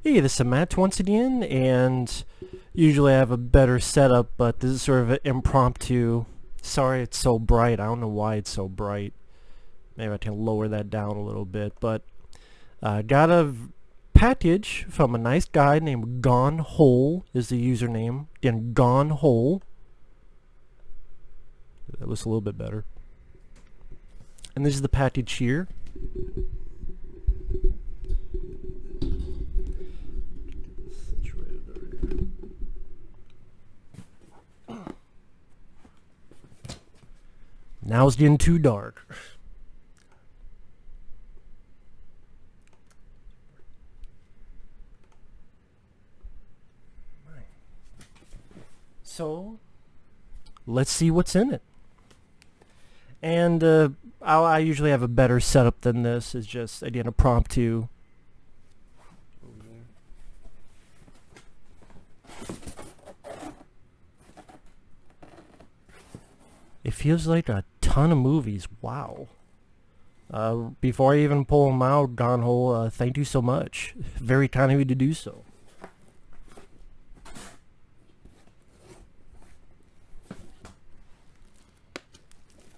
Hey, this is Matt once again, and usually I have a better setup, but this is sort of an impromptu. Sorry it's so bright. I don't know why it's so bright. Maybe I can lower that down a little bit, but got a package from a nice guy named Gong Hole is the username. Again, Gong Hole. That looks a little bit better. And this is the package here. Now it's getting too dark. So, let's see what's in it. And I usually have a better setup than this. It's just, again, a impromptu. It feels like a ton of movies. Wow. Before I even pull them out, Gone Hole, thank you so much. Very kind of you to do so.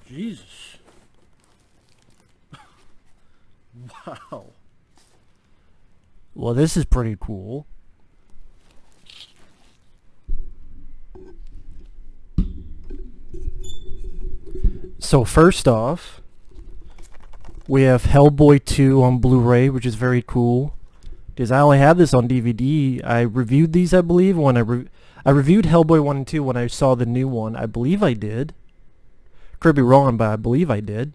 Jesus. Wow. Well, this is pretty cool. So first off, we have Hellboy 2 on Blu-ray, which is very cool. Because I only had this on DVD. I reviewed these, I believe, when I reviewed Hellboy 1 and 2 when I saw the new one. I believe I did. Could be wrong, but I believe I did.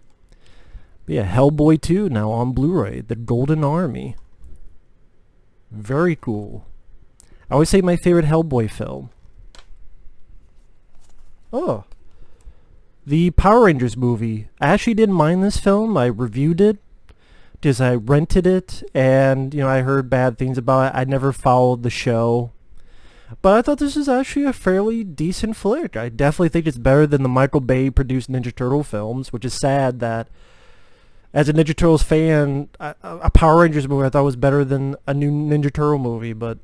But yeah, Hellboy 2 now on Blu-ray. The Golden Army. Very cool. I always say my favorite Hellboy film. Oh. The Power Rangers movie. I actually didn't mind this film. I reviewed it because I rented it, and I heard bad things about it. I never followed the show, but I thought this is actually a fairly decent flick. I definitely think it's better than the Michael Bay produced Ninja Turtle films, which is sad that as a Ninja Turtles fan, a Power Rangers movie I thought was better than a new Ninja Turtle movie, but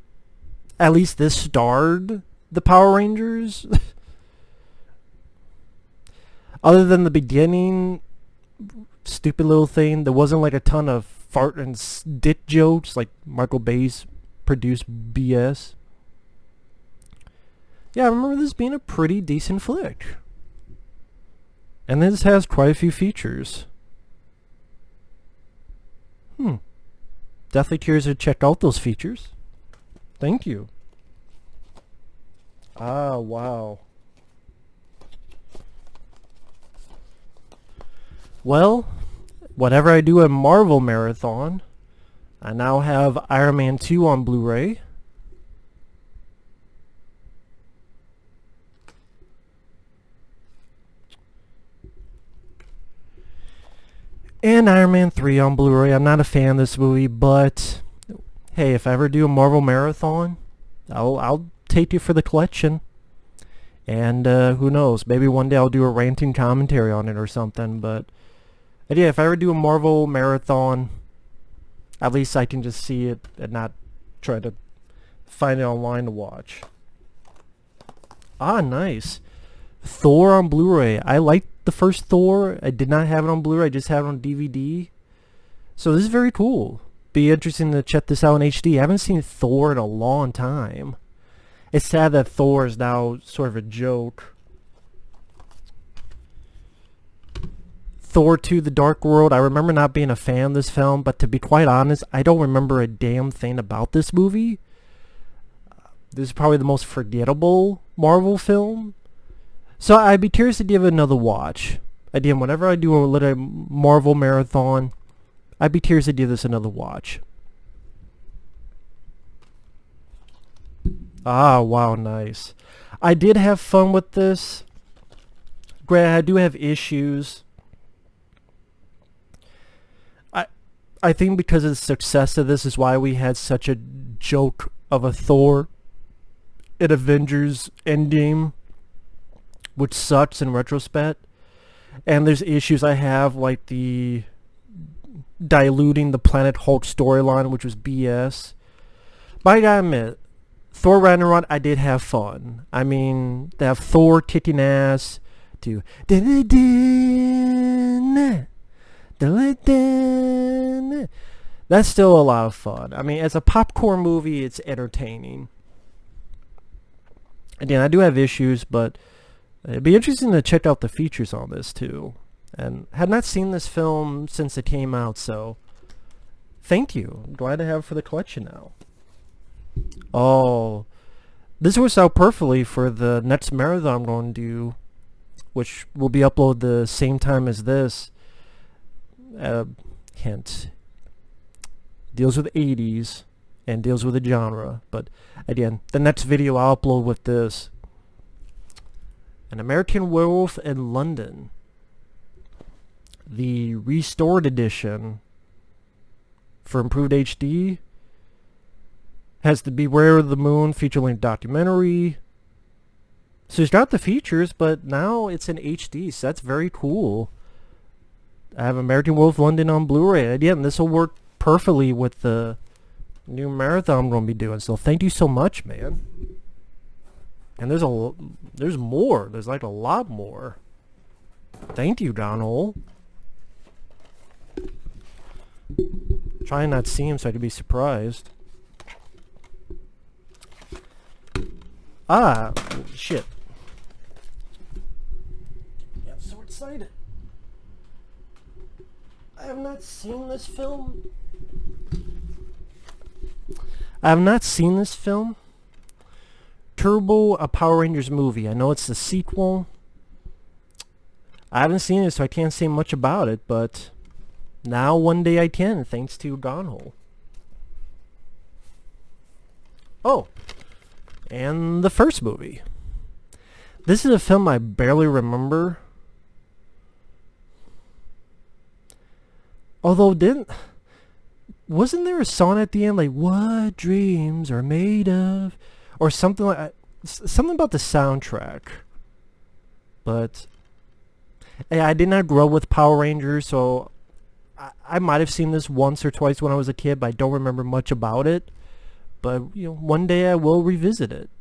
at least this starred the Power Rangers. Other than the beginning, stupid little thing, there wasn't like a ton of fart and dick jokes like Michael Bay's produced BS. Yeah, I remember this being a pretty decent flick. And this has quite a few features. Definitely curious to check out those features. Thank you. Ah, wow. Well, whenever I do a Marvel marathon, I now have Iron Man 2 on Blu-ray. And Iron Man 3 on Blu-ray. I'm not a fan of this movie, but hey, if I ever do a Marvel marathon, I'll take it for the collection. And who knows, maybe one day I'll do a ranting commentary on it or something, but yeah, if I ever do a Marvel marathon, at least I can just see it and not try to find it online to watch. Ah, nice. Thor on Blu-ray. I liked the first Thor. I did not have it on Blu-ray. I just have it on DVD. So this is very cool. Be interesting to check this out in HD. I haven't seen Thor in a long time. It's sad that Thor is now sort of a joke. Thor 2 The Dark World. I remember not being a fan of this film, but to be quite honest, I don't remember a damn thing about this movie. This is probably the most forgettable Marvel film. So I'd be curious to give it another watch. Again, whenever I do a little Marvel marathon, I'd be curious to give this another watch. Ah, wow, nice. I did have fun with this. Granted, I do have issues. I think because of the success of this is why we had such a joke of a Thor in Avengers Endgame, which sucks in retrospect. And there's issues I have, like the diluting the Planet Hulk storyline, which was BS. But I gotta admit, Thor Ragnarok, I did have fun. I mean, they have Thor kicking ass to that's still a lot of fun. I mean, as a popcorn movie, it's entertaining. Again, I do have issues, but it'd be interesting to check out the features on this too. And had not seen this film since it came out, so thank you. I'm glad to have it for the collection now. Oh, this works out perfectly for the next marathon I'm going to do, which will be uploaded the same time as this. Hint. Deals with 80s and deals with the genre. But again, the next video I'll upload with this. An American Werewolf in London. The restored edition for improved HD has the Beware of the Moon feature-length documentary. So it's got the features, but now it's in HD, so that's very cool. I have American Werewolf London on Blu-ray. Again, this will work perfectly with the new marathon I'm going to be doing. So thank you so much, man. And there's more. There's like a lot more. Thank you, Gong Hole. Trying not to see him so I could be surprised. Ah, shit. Yeah, I'm so excited. I have not seen this film. Turbo, a Power Rangers movie. I know it's the sequel. I haven't seen it, so I can't say much about it, but now one day I can, thanks to Gong Hole. Oh, and the first movie. This is a film I barely remember. Although wasn't there a song at the end like "What dreams are made of" or something like something about the soundtrack? But hey, I did not grow up with Power Rangers, so I might have seen this once or twice when I was a kid, but I don't remember much about it. But you know, one day I will revisit it.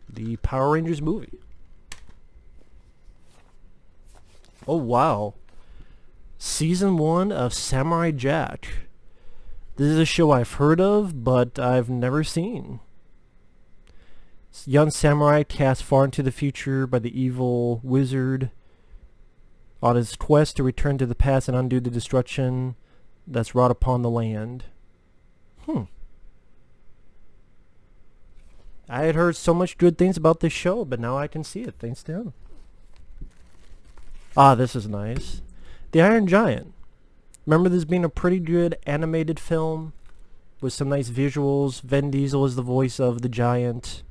The Power Rangers movie. Oh wow. Season 1 of Samurai Jack. This is a show I've heard of, but I've never seen. Young samurai cast far into the future by the evil wizard on his quest to return to the past and undo the destruction that's wrought upon the land. I had heard so much good things about this show, but now I can see it thanks to him. Ah, this is nice. The Iron Giant. Remember this being a pretty good animated film with some nice visuals. Vin Diesel is the voice of the giant.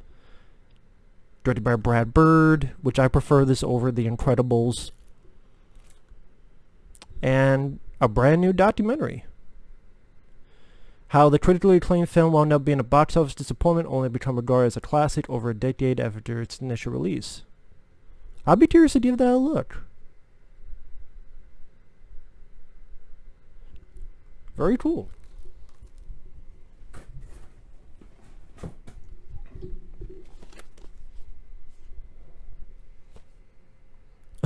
Directed by Brad Bird, which I prefer this over The Incredibles. And a brand new documentary. How the critically acclaimed film wound up being a box office disappointment, only to become regarded as a classic over a decade after its initial release. I'll be curious to give that a look. Very cool.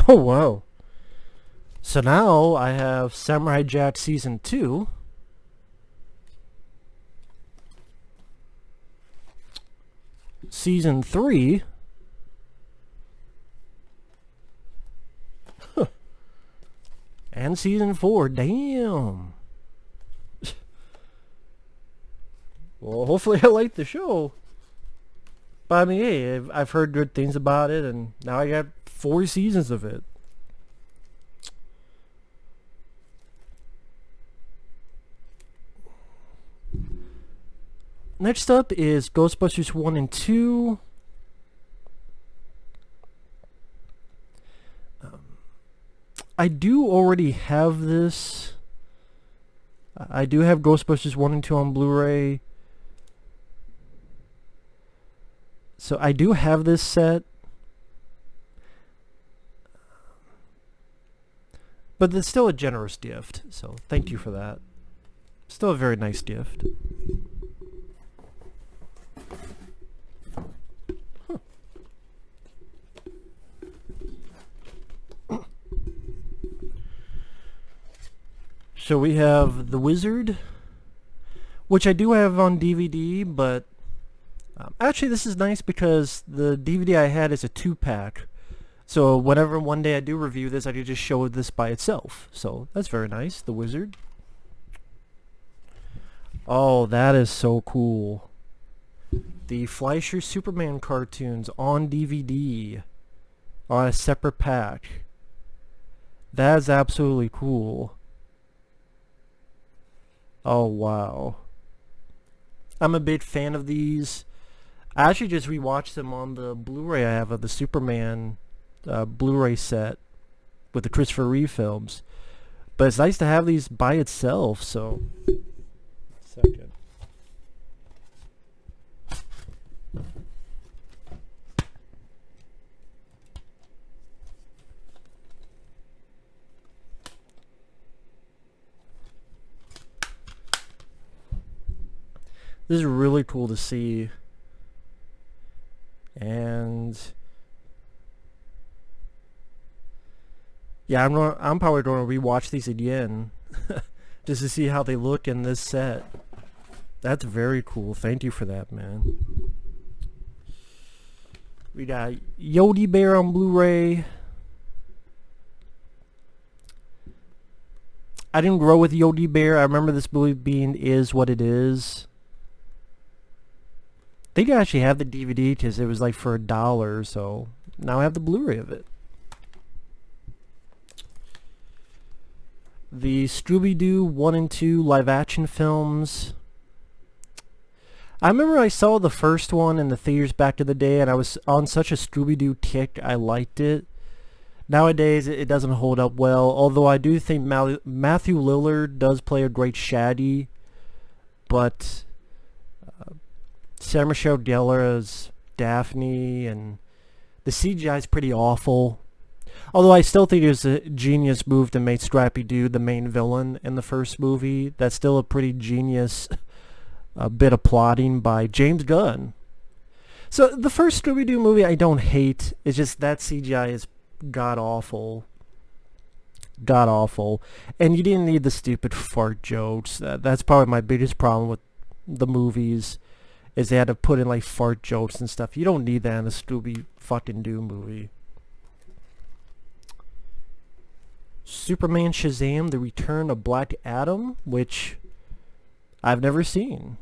Oh wow. So now I have Samurai Jack Season 2. Season 3. And Season 4. Damn. Well, hopefully I like the show. But I mean, hey, I've heard good things about it, and now I got 4 seasons of it. Next up is Ghostbusters 1 and 2. I do already have this. I do have Ghostbusters 1 and 2 on Blu-ray. So I do have this set. But it's still a generous gift, so thank you for that. Still a very nice gift. So we have The Wizard, which I do have on DVD, but actually this is nice because the DVD I had is a 2-pack. So whenever one day I do review this, I can just show this by itself. So that's very nice. The Wizard. Oh, that is so cool. The Fleischer Superman cartoons on DVD on a separate pack. That is absolutely cool. Oh, wow. I'm a big fan of these. I actually just rewatched them on the Blu-ray I have of the Superman Blu-ray set with the Christopher Reeve films. But it's nice to have these by itself, so... Second. This is really cool to see. And yeah, I'm probably going to rewatch these again just to see how they look in this set. That's very cool. Thank you for that, man. We got Yogi Bear on Blu-ray. I didn't grow with Yogi Bear. I remember this movie being Is What It Is. They did actually have the DVD because it was like for $1, so now I have the Blu-ray of it. The Scooby-Doo 1 and 2 live-action films. I remember I saw the first one in the theaters back in the day, and I was on such a Scooby-Doo kick, I liked it. Nowadays, it doesn't hold up well, although I do think Matthew Lillard does play a great Shaggy, but Sarah Michelle Gellar as Daphne, and the CGI is pretty awful. Although I still think it was a genius move to make Scrappy-Doo the main villain in the first movie. That's still a pretty genius bit of plotting by James Gunn. So the first Scooby-Doo movie I don't hate. It's just that CGI is god-awful. God-awful. And you didn't need the stupid fart jokes. That's probably my biggest problem with the movies, is they had to put in like fart jokes and stuff. You don't need that in a Scooby-fucking-Doo movie. Superman Shazam, The Return of Black Adam, which I've never seen.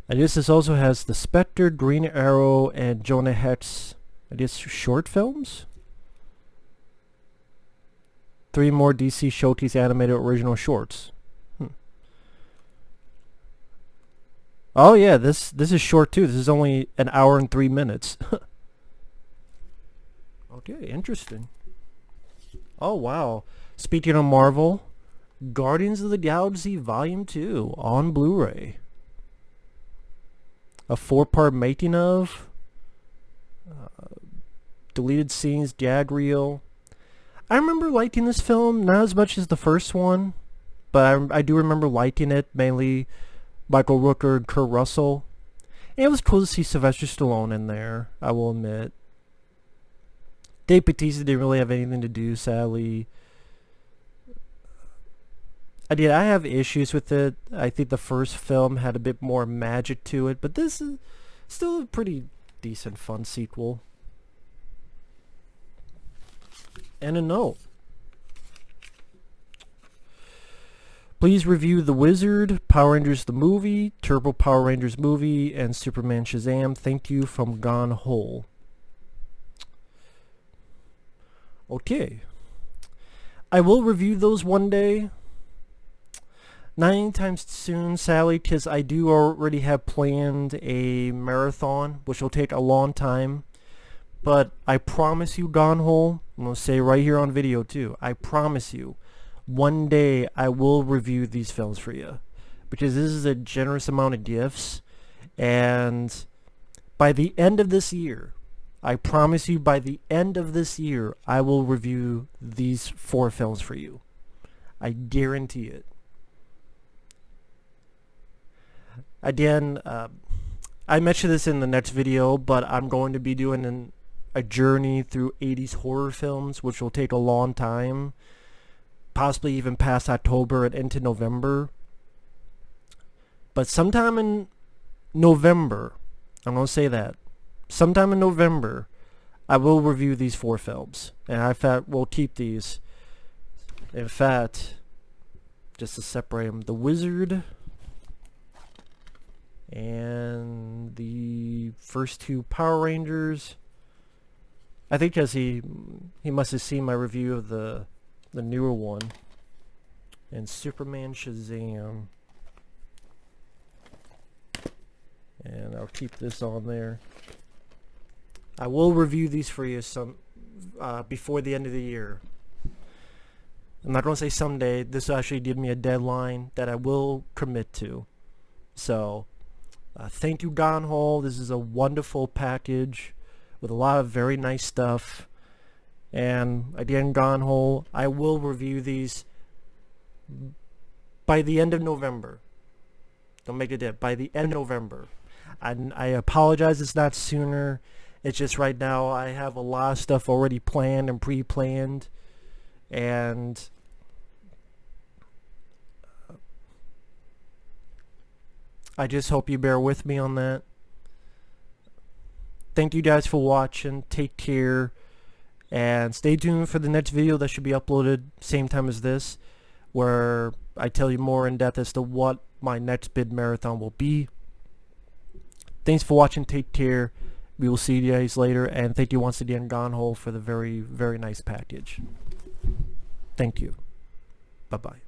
I guess this also has the Spectre, Green Arrow, and Jonah Hex, I guess, short films? 3 more DC Showcase animated original shorts. Oh yeah, this is short too. This is only 1 hour and 3 minutes. Okay, interesting. Oh wow. Speaking of Marvel, Guardians of the Galaxy Volume 2 on Blu-ray. A 4-part making of, deleted scenes, gag reel. I remember liking this film, not as much as the first one, but I do remember liking it, mainly Michael Rooker and Kurt Russell. And it was cool to see Sylvester Stallone in there, I will admit. Dave Bautista didn't really have anything to do, sadly. I have issues with it. I think the first film had a bit more magic to it, but this is still a pretty decent, fun sequel. And a note. Please review The Wizard, Power Rangers the movie, Turbo Power Rangers movie, and Superman Shazam. Thank you from Gong Hole. Okay. I will review those one day. Not anytime soon, sadly, because I do already have planned a marathon, which will take a long time. But I promise you, Gong Hole, I'm going to say right here on video too, I promise you, one day I will review these films for you. Because this is a generous amount of gifts. And by the end of this year, I promise you, by the end of this year, I will review these 4 films for you. I guarantee it. Again, I mentioned this in the next video, but I'm going to be doing a journey through 80s horror films, which will take a long time, possibly even past October and into November. But sometime in November, I'm going to say that, sometime in November, I will review these 4 films, and I will keep these. In fact, just to separate them, The Wizard and the first 2 Power Rangers. I think because he must have seen my review of the newer one. And Superman Shazam. And I'll keep this on there. I will review these for you before the end of the year. I'm not going to say someday. This will actually give me a deadline that I will commit to. So, thank you, Gong Hole. This is a wonderful package with a lot of very nice stuff. And again, Gong Hole, I will review these by the end of November. Don't make it dip. By the end of November. I apologize it's not sooner. It's just right now I have a lot of stuff already planned and pre-planned. And I just hope you bear with me on that. Thank you guys for watching. Take care. And stay tuned for the next video that should be uploaded same time as this, where I tell you more in depth as to what my next bid marathon will be. Thanks for watching. Take care. We will see you guys later. And thank you once again, Gong Hole, for the very, very nice package. Thank you. Bye-bye.